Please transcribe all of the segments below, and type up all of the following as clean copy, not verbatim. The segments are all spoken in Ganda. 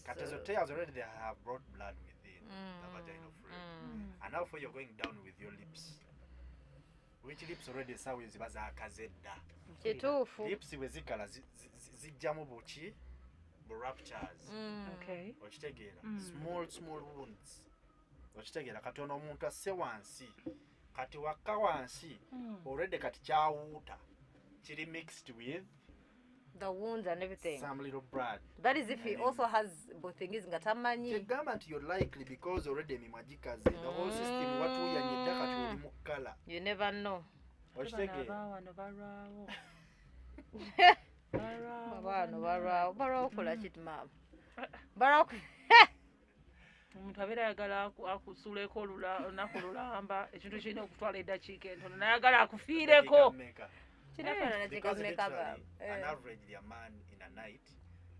Cut the tails already, they have brought blood within the vaginal fluid. And now for you're going down with your lips. Which lips already saw is baza kazedda. Kituufu. Lips wezikala zijjamu buki ruptures. Okay. Okitegeera. Small wounds. Okitegeera kati ono omuntu asse wansi. Kati wakka wansi already kati kyawuuta. Kiri mixed with the wounds and everything. Some little blood. That is if he also has both things ngatamanyi. Kigamba nti you're likely because already emimwagikaze. The whole system watu yanyedda kati oli mu kala. You never know. Okitegeera. Barao kola kit mama. Barao omuntu abeera ayagala akusuuleko olunaku lulamba ekintu kirina okutwala eddakiika entono nayagala akufiireko. Because literally, an average man in a night,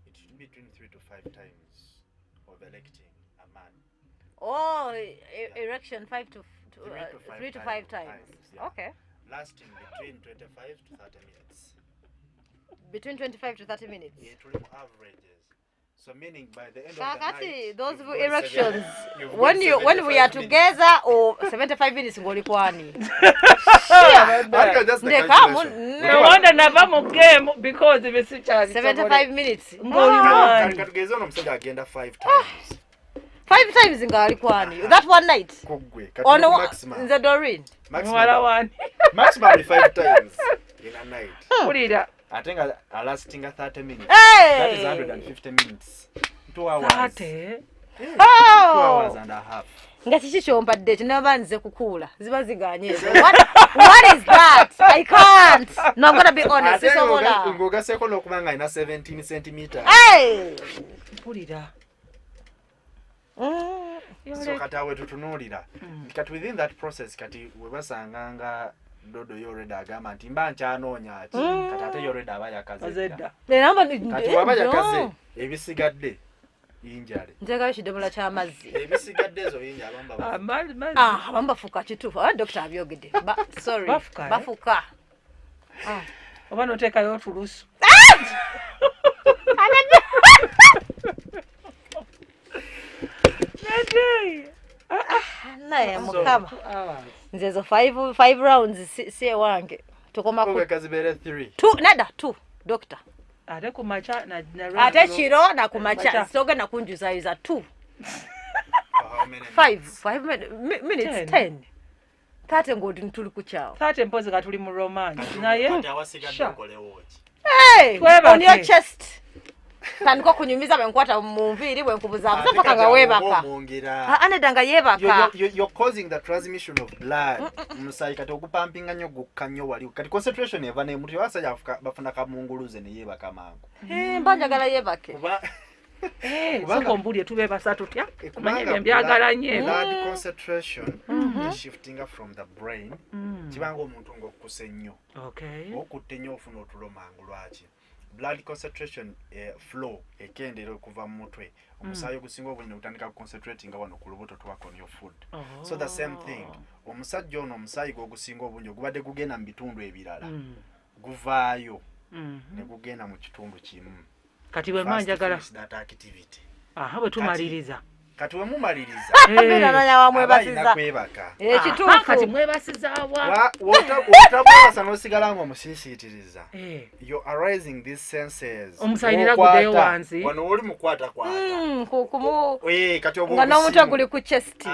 it should be between 3 to 5 times of erecting a man. Oh, erection 3 to 5 times. Yeah. Okay. Lasting between 25 to 30 minutes. Between 25 to 30 minutes. Yeah, it will averages. So meaning by the end of the night, those erections when we are together or 75 minutes ngolikwani. No wonder never mu game because if it's 75 minutes. Ngoli katugeza no musajja agenda 5 times. 5 times ngalikwani. That one night. Kugwe on maximum. The Doreen. Maximum 5 times in a night. Pulira. I think I lasting 30 minutes. Hey! That is 150 minutes. 2 hours. 30? 2 hours and a half. Ngati chichompadde chinaba nze kukula. Ziba ziganyeze. What is that? I can't. No, I'm going to be honest. Ngoga sekono kubanga ina 17 centimeters. Hey! Pulira. So kata we tutunulira. Kati within that process kati webasanganga dodo yoreda agamba nti mba nkyanoonya ati kati ate yoreda aba yakazedda. Kati waba yakaze ebisigadde yinjale. Njagayo kidomola ky'amazzi. Ebisigadde ezo yinjale abamba. Abamba fuka kituufu. Doctor abyogedde. Sorry. Bafuka. Oba noteekayo otulusu. Naye mukama. Nze zo 5 rounds si wange. Tukoma ku kazibere 3. 2 nada 2 doctor. Ate kumacha na ate kiro na kumacha soga na kunjuza 2. 5 minutes 10. 30 ngodi ntuli kuchao. 30 mpozi katuli mu romance. Naye awasigadde okolewoki. Hey, on your chest. Taniko kunyumiza benkwata mu nviri bwenkubuza buza paka nga webaka. Anedanga yebaka. You're causing the transmission of blood. Musayi kati okupampinga nnyo gukkanyo wali. Kati concentration eva ne mutu wasajja bafuna kamunguluze ne yebaka mangu. Mbanjagala yebake. Soko mbuli tube basatu tya. Kumanya byagala nnyo. Blood concentration is shifting from the brain. Kibanga omuntu ng'okukusa ennyo. Okay. Okutte nnyo ofuna otulo mangu lwaki. Blood concentration flow ekendera okuva mu mutwe omusaayi ogusinga obunene utandika concentrating wano ku lubuto twako on your food. So the same thing omusajja ono omusaayi ogusinga obunene gubadde gugenda mu bitundu ebirala guvaayo ne gugenda mu kitundu kimu kati bwe manjagala that activity bwe tumaliriza kati we mumaliriza nanya wamwebasiza kwebaka ekituufu kati mwebasiza wa wotabasa n'osigala ng'omusiisiitiriza you're arising these senses omusayinira gudeyo wansi wano oli mukwata kati nga n'omutwe guli ku chest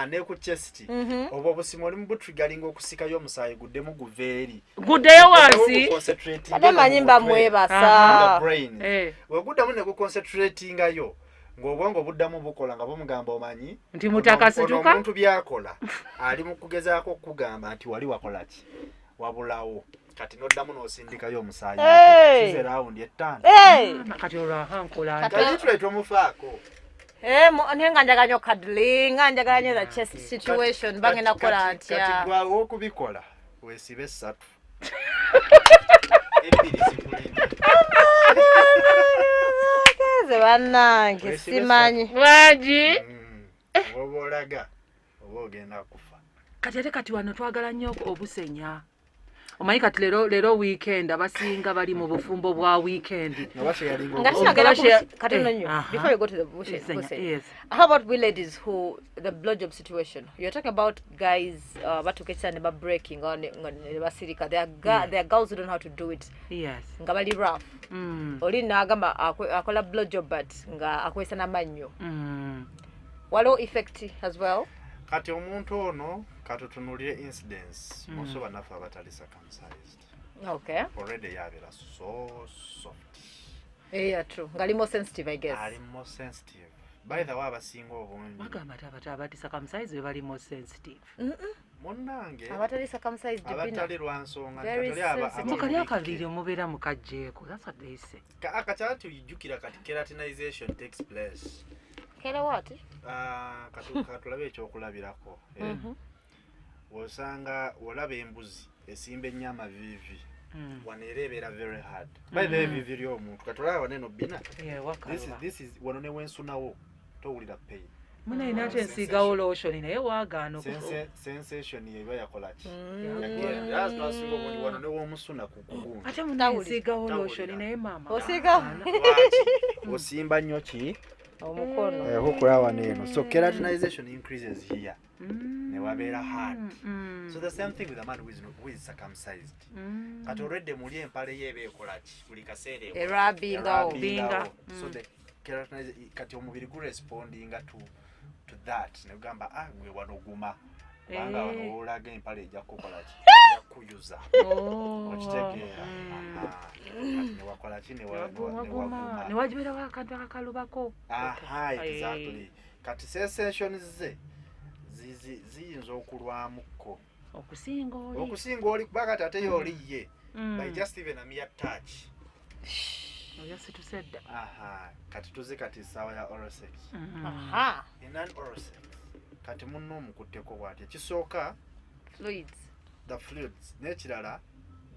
ne ku chest obwo obusimu oli mubutrigalinga okusikayo omusaayi guddemu guva eri gudeyo wansi ate manyi mba mwebasa weguddamu ne guconcentratingayo ng'obwongo buddamu bukola nga bumugamba omanyi nti mutakasituka omuntu byakola ali mu kugezaako okugamba nti wali wakola ki wabulawo kati n'oddamu n'osindikayo omusaayi kize rawundi 5 kati olwahankola kati tomufaako nenga njaganya okadlinga njaganya nyo the chest situation bangenda kukola ntya kati gwawe okubikola weesibe 3 ebiri zikulinde bannange simanyi lwagi oba olaga oba ogenda kufa kati ate kati wano twagala nnyo obusenya omanyi kati leero weekend abasinga bali mu bufumbo bwa weekend before you go to the bushes, yes. How about we ladies who the blowjob situation? You're talking about guys batuketsa ne breaking on basirika. There are girls who don't know how to do it. Yes. Nga bali rough. Oli nagamba akola blowjob but nga akwesa na manyo. Walo effect as well. Kati omuntu ono katutunulire incidents most banafu abatali circumcised. Okay. Already yabera so soft. Yeah, true. Ngali more sensitive, I guess. Ali more sensitive. By the way abasinga obungi. Bagamba abati circumcised we bali more sensitive. Munnange abatali circumcised abatali lwansonga mukali akaviri omubeera mukajjeeko. That's what they say. Akachati ujjukira kati keratinization takes place. Kera what? Katulabe ekyokulabirako. Osanga olaba embuzi esimba ennyama vivi. Wanerebera very hard. By the way vivi lyo omuntu katulaba waneno bina. This is wanone wensunawo towulira pain. Muna inacho ensigawo lotion naye waagaano. Sensation yeba yakola ki. That's not single one wanone womusuna kukugunga. Ate muna ensigawo lotion naye mama. Osiga. Osimba nnyo ki? Omukono. Hokulawa neno. So keratinization increases here. Ne wabera hard. So the same thing with a man who is circumcised. Kati already muli empale yebe ekola ki? Buli kaseere. Erabinga. So the keratinization kati omubiri gu responding to that. Ne gamba gwe wanoguma. Wanga olaga empale ejja kukola ki? Ejja kuyuza. Okitegeera. Ne wakola ki ne waguma. Ne wajibera wakantu akalubako. Exactly. Kati sensations ze ziyinza okulwamuko. Okusinga oli kubanga ate yoli ye. By just even a mere touch. Yes, to said that. Kati tuze kati sawa ya oral sex. In an oral sex. Kati munno omukutteko bw'atyo. Kisooka fluids. The fluids. Nekirala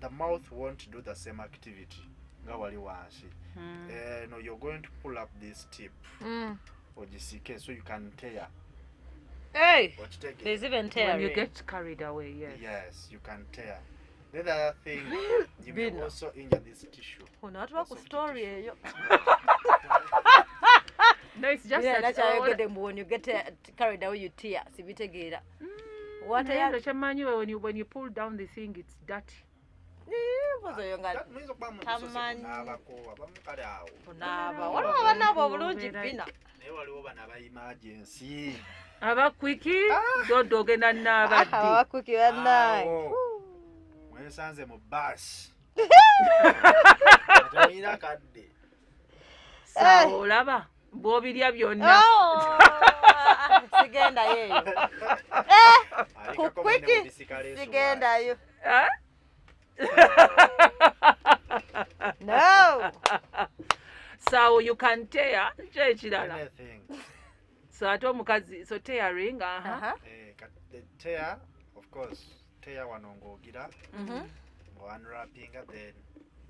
the mouth won't do the same activity. Nga wali wansi. No, you're going to pull up this tip. Ogisike so you can tear. Hey! There's even tear. When you get carried away, yes. Yes, you can tear. The other thing, you may also injure this tissue. Story. No, it's just that's how you get them when you get carried away, you tear. What when you pull down the thing, it's dirty. Abakwiki dodogenda n'abadde. Abakwiki bannaye. Mwesanze mu bus. Kadde. Sawa olaba bw'obirya byonna. Sigendayo. Kukwiki sigendayo. No. So you can tear ekirala. So ate omukazi so tearing the tear of course tear wanongogira unwrapping then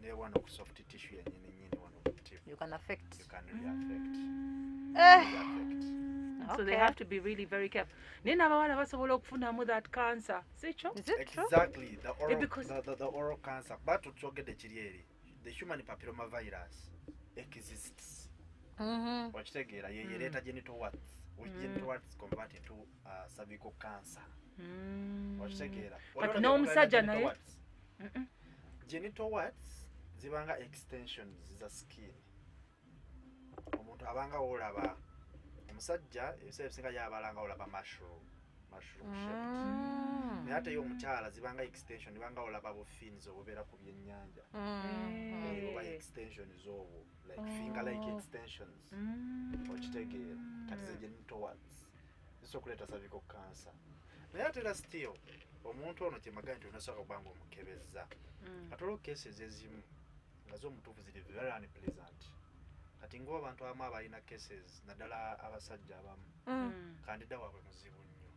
ne one of soft tissue yennyini one of tip you can affect really affect. So they have to be really very careful. Nina abawala basobola okufunamu that cancer. Sicho? Exactly. The oral cancer. But tuchogede kiri the human papilloma virus exists. Wachitegera yeyereta genital warts. Which genital warts convert into cervical cancer. Wachitegera. But no musajja naye. Genital warts zibanga extensions za skin. Omuntu abanga olaba omusajja ebiseera yabalanga olaba mushroom shaped. Naye ate y'omukyala zibanga extension ibanga olaba bu fins obubeera ku byennyanja. Oba extensions obwo like finger like extensions. Okitegeera kati ze genital warts ziso kuleeta cervical cancer. Naye ate still omuntu ono kyemagana nti onasobola okubanga omukebezza. Ate olwo cases ezimu nga z'omutuufu ziri very unpleasant. Kati ng'abantu abamu abalina cases naddala abasajja abamu kandida waabwe muzibu nnyo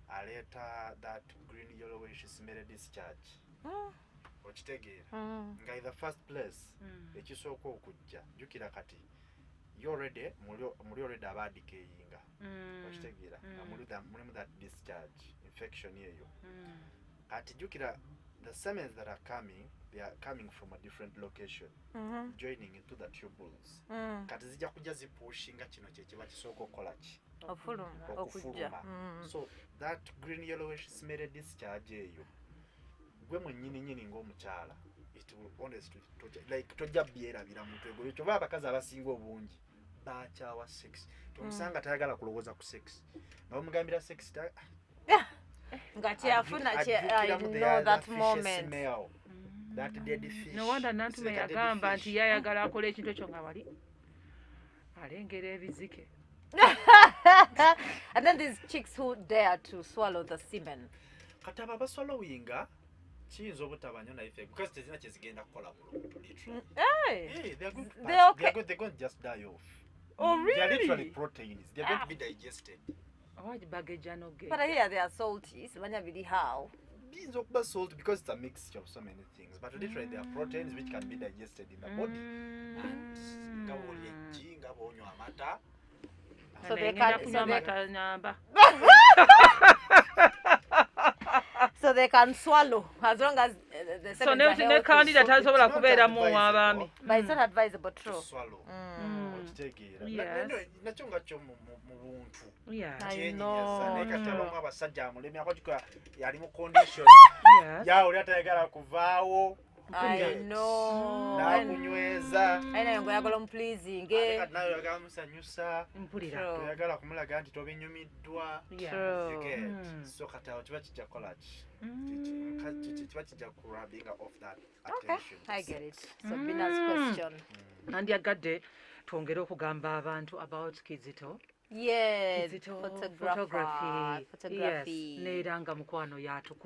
aleeta that green yellowish smell discharge. Okitegeera nga in the first place ekisooka okujja jjukira kati muli already abaadikeyinga. Okitegeera nga mulimu that discharge infection eyo. Kati jjukira the semens that are coming, they are coming from a different location, joining into the tubules. Kati zijja kujja zipushinga kino kye kiba kisooka okukola ki? Okufuluma. So that green yellowish smelly discharge eyo gwe mwennyini ng'omukyala, it will honestly like tojja byerabira mutwe gwe. Ekyo abakazi abasinga obungi bakyawa sex. Tomusanga tayagala kulowooza ku sex. N'omugambira sex ngati afuna I know that moment. That dead fish. No wonder Nantume yagamba nti yayagala akola ekintu ekyo nga wali alengera ebizike. And then these chicks who dare to swallow the semen. Kati abo abaswallowinga kiyinza obutabanya naife because tezina kyezigenda kukola literally. Hey, they're good. They're okay. They're going to just die off. Oh really? They're literally proteins. They're going to be digested. But I hear they are salty. So really how? Beans of salt because it's a mixture of so many things. But literally there are proteins which can be digested in the body. So they can swallow as long as the semen are healthy. But it's not advisable, true. Swallow. Yes. Yeah. I know. I know. Nakunyweza. Aina ngo yagala pleasing. Nayo yagala musanyusa. Mpulira. Yagala kumulaga nti tobinyumiddwa. So kata okiba kijja kola ki. Kiba kijja grabbing off that attention. Okay, I get it. So Bina's question. And yagadde twongere okugamba abantu about Kizito. Yes, Photography. Yes. Neera nga mukwano yatukuta.